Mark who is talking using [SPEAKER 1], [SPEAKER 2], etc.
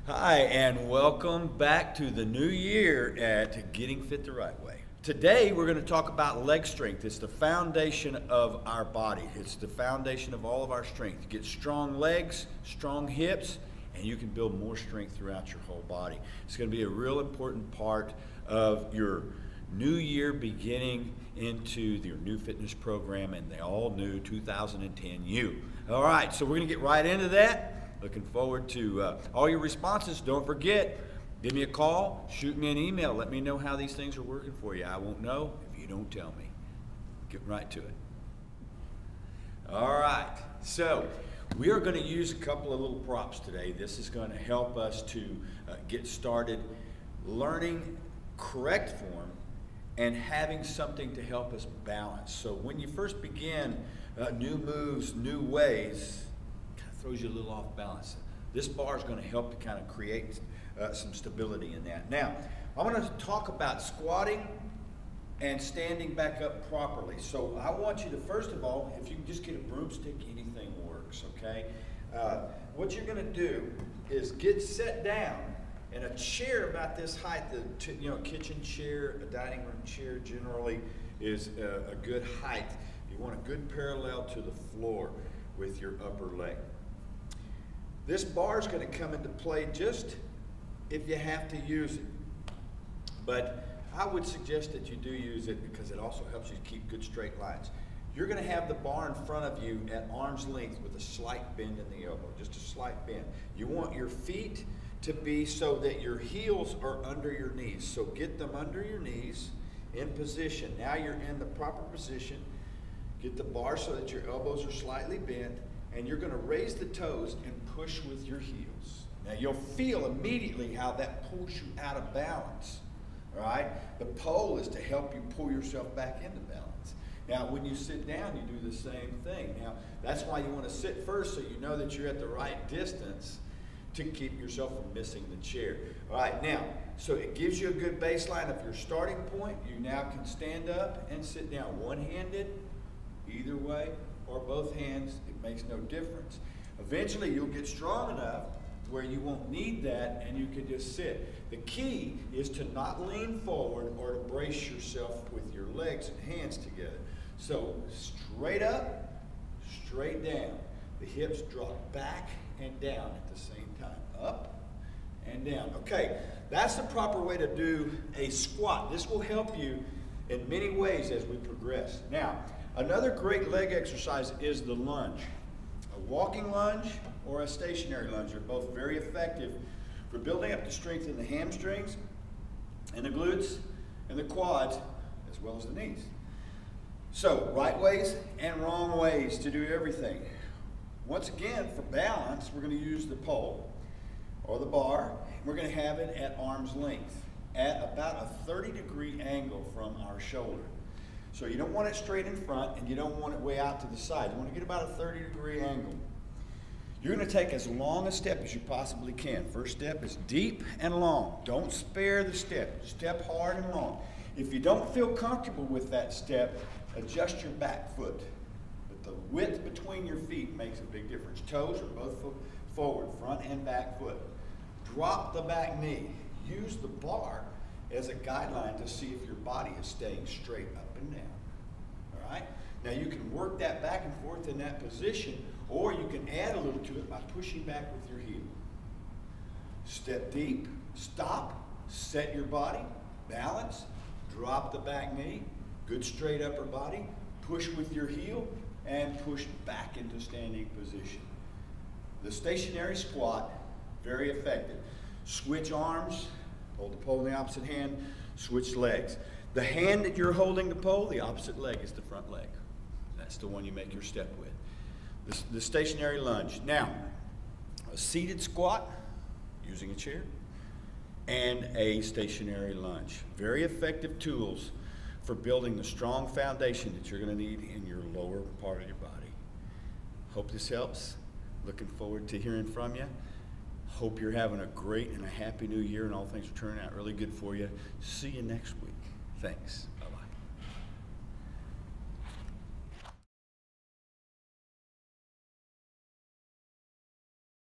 [SPEAKER 1] Hi, and welcome back to the new year at Getting Fit the Right Way. Today, we're going to talk about leg strength. It's the foundation of our body. It's the foundation of all of our strength. You get strong legs, strong hips, and you can build more strength throughout your whole body. It's going to be a real important part of your new year beginning into your new fitness program and the all new 2010 U. All right, so we're going to get right into that. Looking forward to all your responses. Don't forget, give me a call, shoot me an email. Let me know how these things are working for you. I won't know if you don't tell me. Get right to it. All right, so we are going to use a couple of little props today. This is going to help us to get started learning correct form and having something to help us balance. So when you first begin new moves, new ways, throws you a little off balance. This bar is going to help to kind of create some stability in that. Now, I'm going to talk about squatting and standing back up properly. So I want you to, first of all, if you can just get a broomstick, anything works, okay? What you're going to do is get set down in a chair about this height. The kitchen chair, a dining room chair generally is a good height. You want a good parallel to the floor with your upper leg. This bar is going to come into play just if you have to use it. But I would suggest that you do use it because it also helps you keep good straight lines. You're going to have the bar in front of you at arm's length with a slight bend in the elbow, just a slight bend. You want your feet to be so that your heels are under your knees. So get them under your knees in position. Now you're in the proper position. Get the bar so that your elbows are slightly bent. And you're going to raise the toes and push with your heels. Now you'll feel immediately how that pulls you out of balance. All right? The pole is to help you pull yourself back into balance. Now when you sit down, you do the same thing. Now that's why you want to sit first so you know that you're at the right distance to keep yourself from missing the chair. All right, now, so it gives you a good baseline of your starting point. You now can stand up and sit down one-handed, either way, or both hands. It makes no difference. Eventually you'll get strong enough where you won't need that and you can just sit. The key is to not lean forward or to brace yourself with your legs and hands together. So straight up, straight down. The hips drop back and down at the same time. Up and down. Okay, that's the proper way to do a squat. This will help you in many ways as we progress. Now, another great leg exercise is the lunge. A walking lunge or a stationary lunge are both very effective for building up the strength in the hamstrings and the glutes and the quads as well as the knees. So, right ways and wrong ways to do everything. Once again, for balance, we're going to use the pole or the bar. We're going to have it at arm's length at about a 30-degree angle from our shoulder. So you don't want it straight in front and you don't want it way out to the side. You want to get about a 30-degree angle. You're going to take as long a step as you possibly can. First step is deep and long. Don't spare the step. Step hard and long. If you don't feel comfortable with that step, adjust your back foot. But the width between your feet makes a big difference. Toes are both forward, front and back foot. Drop the back knee. Use the bar as a guideline to see if your body is staying straight up and down. All right? Now you can work that back and forth in that position, or you can add a little to it by pushing back with your heel. Step deep, stop, set your body, balance, drop the back knee, good straight upper body, push with your heel, and push back into standing position. The stationary squat, very effective. Switch arms, hold the pole in the opposite hand, switch legs. The hand that you're holding the pole, the opposite leg is the front leg. That's the one you make your step with. The stationary lunge. Now, a seated squat using a chair and a stationary lunge. Very effective tools for building the strong foundation that you're going to need in your lower part of your body. Hope this helps. Looking forward to hearing from you. Hope you're having a great and a happy new year and all things are turning out really good for you. See you next week. Thanks.